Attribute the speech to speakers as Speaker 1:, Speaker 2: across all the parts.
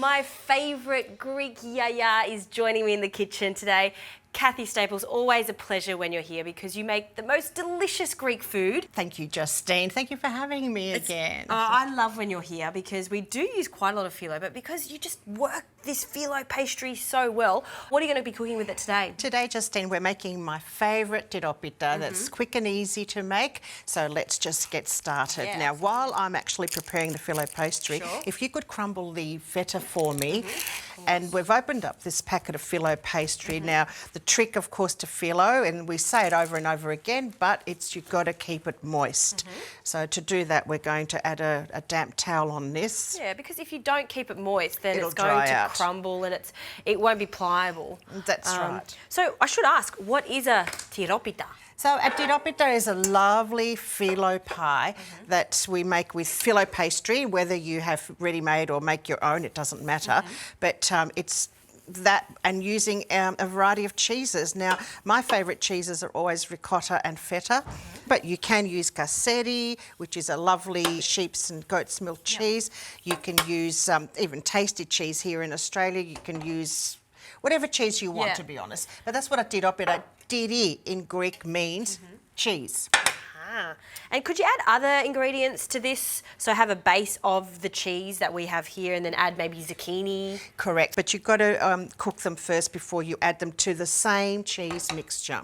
Speaker 1: My favourite Greek yaya is joining me in the kitchen today. Kathy Staples, always a pleasure when you're here because you make the most delicious Greek food.
Speaker 2: Thank you, Justine. Thank you for having me again.
Speaker 1: I love when you're here because we do use quite a lot of phyllo, but because you just work this phyllo pastry so well, what are you going to be cooking with it today?
Speaker 2: Today, Justine, we're making my favourite tiropita that's quick and easy to make. So let's just get started.
Speaker 1: Yeah.
Speaker 2: Now, while I'm actually preparing the phyllo pastry, if you could crumble the feta for me. And we've opened up this packet of phyllo pastry. Now, the trick, of course, to phyllo, and we say it over and over again, but it's you've got to keep it moist. So to do that, we're going to add a damp towel on this.
Speaker 1: Yeah, because if you don't keep it moist, then
Speaker 2: It'll
Speaker 1: it's going
Speaker 2: dry
Speaker 1: to
Speaker 2: out.
Speaker 1: crumble and it won't be pliable.
Speaker 2: That's right.
Speaker 1: So I should ask, what is a tiropita?
Speaker 2: So a tiropita is a lovely phyllo pie that we make with phyllo pastry, whether you have ready-made or make your own, it doesn't matter. But it's that and using a variety of cheeses. Now, my favourite cheeses are always ricotta and feta, but you can use cassetti, which is a lovely sheep's and goat's milk cheese. You can use even tasty cheese here in Australia. You can use whatever cheese you want, to be honest. But that's what a tiropita, tiri in Greek means cheese.
Speaker 1: And could you add other ingredients to this? So have a base of the cheese that we have here and then add maybe zucchini?
Speaker 2: Correct, but you've got to cook them first before you add them to the same cheese mixture.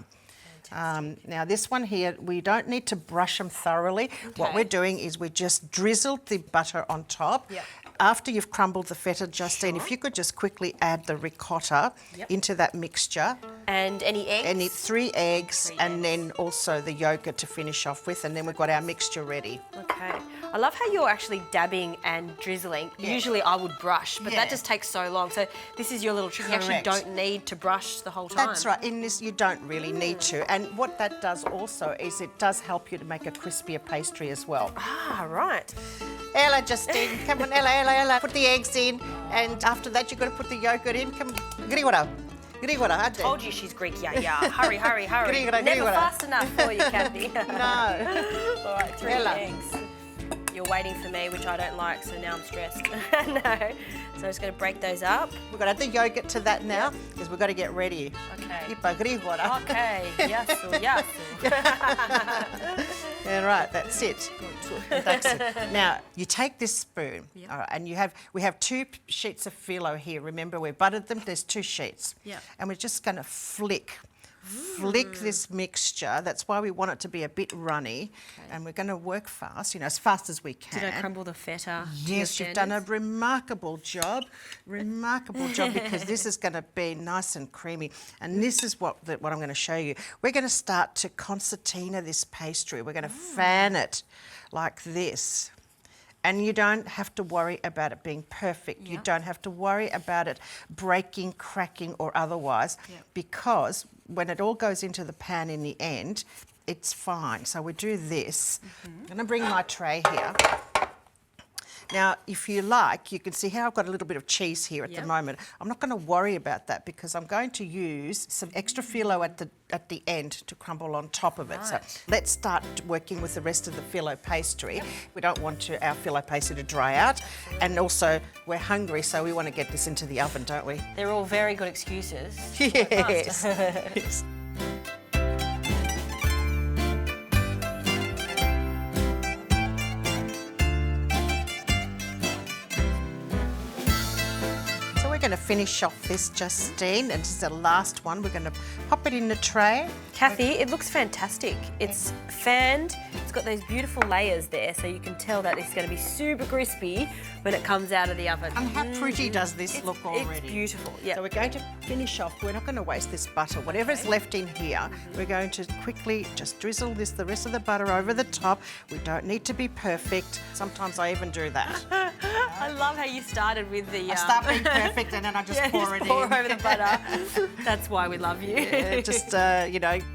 Speaker 2: Now this one here, we don't need to brush them thoroughly. What we're doing is we just drizzled the butter on top. After you've crumbled the feta, Justine, if you could just quickly add the ricotta into that mixture.
Speaker 1: And any eggs?
Speaker 2: And 3 eggs and then also the yogurt to finish off with, and then we've got our mixture ready.
Speaker 1: Okay. I love how you're actually dabbing and drizzling. Usually I would brush, but that just takes so long. So this is your little trick. You actually don't need to brush the whole time.
Speaker 2: That's right. In this, you don't really need to. And what that does also is it does help you to make a crispier pastry as well.
Speaker 1: Ah, right.
Speaker 2: Ella, Justine, come on, Ella. Put the eggs in, and after that you've got to put the yogurt in. Come, Grigora.
Speaker 1: I told you she's Greek, yeah. Hurry. Never fast enough for you, Kathy.
Speaker 2: No.
Speaker 1: All right, 3 eggs. You're waiting for me, which I don't like, so now I'm stressed. No. So I'm just going to break those up.
Speaker 2: We've got to add the yogurt to that now, because we've got to get ready.
Speaker 1: Okay.
Speaker 2: Grigora.
Speaker 1: Okay, yasu.
Speaker 2: Yeah, right, that's it. That's it. Now, you take this spoon, all right, and we have 2 sheets of phyllo here. Remember, we buttered them, there's 2 sheets. And we're just going to flick this mixture. That's why we want it to be a bit runny. And we're going to work fast, as fast as we can.
Speaker 1: Did I crumble the feta?
Speaker 2: Yes, you've done a remarkable job. Because this is going to be nice and creamy. And this is what I'm going to show you. We're going to start to concertina this pastry. We're going to fan it like this. And you don't have to worry about it being perfect. You don't have to worry about it breaking, cracking or otherwise because when it all goes into the pan in the end, it's fine. So we do this. I'm going to bring my tray here. Now, if you like, you can see how I've got a little bit of cheese here at the moment. I'm not going to worry about that because I'm going to use some extra phyllo at the end to crumble on top of it. So let's start working with the rest of the phyllo pastry. We don't want our phyllo pastry to dry out. And also, we're hungry, so we want to get this into the oven, don't we?
Speaker 1: They're all very good excuses.
Speaker 2: Yes. Yes. We're going to finish off this, Justine, and this is the last one. We're going to pop it in the tray.
Speaker 1: Kathy, it looks fantastic. It's fanned, it's got those beautiful layers there, so you can tell that it's going to be super crispy when it comes out of the oven.
Speaker 2: And how pretty does this look already?
Speaker 1: It's beautiful,
Speaker 2: So we're going to finish off. We're not going to waste this butter. Whatever's left in here, we're going to quickly just drizzle the rest of the butter over the top. We don't need to be perfect. Sometimes I even do that.
Speaker 1: I love how you started with the...
Speaker 2: I start being perfect and then I just pour it in.
Speaker 1: Pour over the butter. That's why we love you.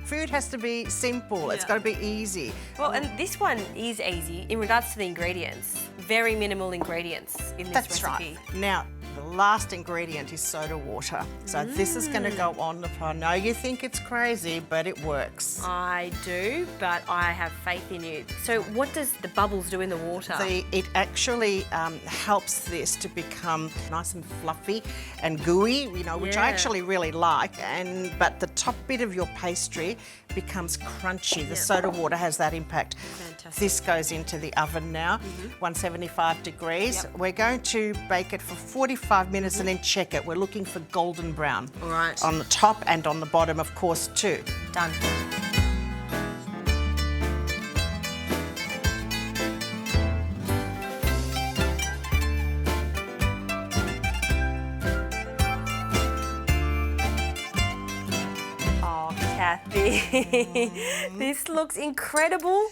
Speaker 2: Food has to be simple. It's got to be easy.
Speaker 1: Well, and this one is easy in regards to the ingredients. Very minimal ingredients in this recipe.
Speaker 2: That's right. Now, the last ingredient is soda water. So this is going to go on the pie. I know you think it's crazy, but it works.
Speaker 1: I do, but I have faith in you. So what does the bubbles do in the water?
Speaker 2: It actually helps this to become nice and fluffy and gooey, you know, which I actually really like. But the top bit of your pastry becomes crunchy. The soda water has that impact.
Speaker 1: Fantastic.
Speaker 2: This goes into the oven now, 175 degrees. We're going to bake it for 45 minutes and then check it. We're looking for golden brown.
Speaker 1: All right.
Speaker 2: On the top and on the bottom, of course, too.
Speaker 1: Done. Kathy. This looks incredible.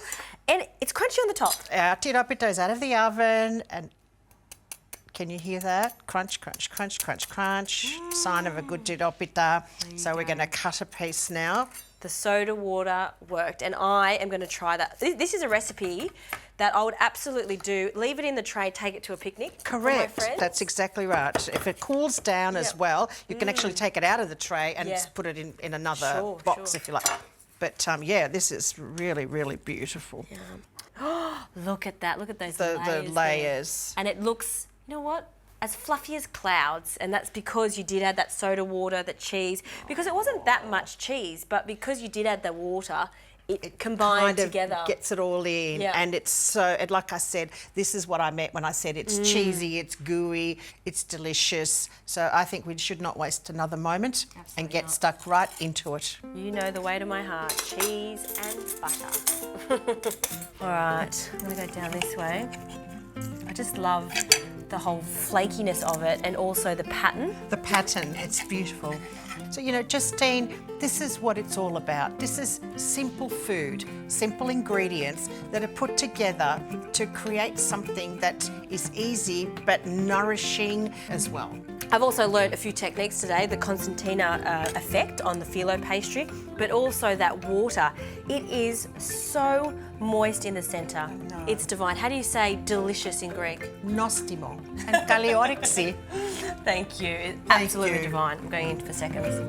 Speaker 1: And it's crunchy on the top.
Speaker 2: Our tiropita is out of the oven, and can you hear that? Crunch, crunch, crunch, crunch, crunch. Sign of a good tiropita. So we're going to cut a piece now.
Speaker 1: The soda water worked, and I am going to try that. This is a recipe that I would absolutely do. Leave it in the tray, take it to a picnic.
Speaker 2: Correct.
Speaker 1: For my friends.
Speaker 2: That's exactly right. If it cools down as well, you can actually take it out of the tray and just put it in another box if you like. But yeah, this is really, really beautiful.
Speaker 1: Oh, look at that. Look at those
Speaker 2: The
Speaker 1: layers.
Speaker 2: layers.
Speaker 1: And it looks, you know what? As fluffy as clouds, and that's because you did add that soda water, the cheese, because it wasn't that much cheese, but because you did add the water, it combined together.
Speaker 2: Gets it all in, and it's so. And like I said, this is what I meant when I said it's cheesy, it's gooey, it's delicious. So I think we should not waste another moment and get stuck right into it.
Speaker 1: You know the way to my heart: cheese and butter. All right, I'm gonna go down this way. I just love the whole flakiness of it, and also the pattern.
Speaker 2: The pattern, it's beautiful. So, you know, Justine, this is what it's all about. This is simple food, simple ingredients that are put together to create something that is easy but nourishing as well.
Speaker 1: I've also learned a few techniques today, the concertina effect on the phyllo pastry, but also that water. It is so moist in the centre. It's divine. How do you say delicious in Greek?
Speaker 2: Nostimo and kaliorixi.
Speaker 1: Thank you. It's absolutely divine. I'm going in for seconds.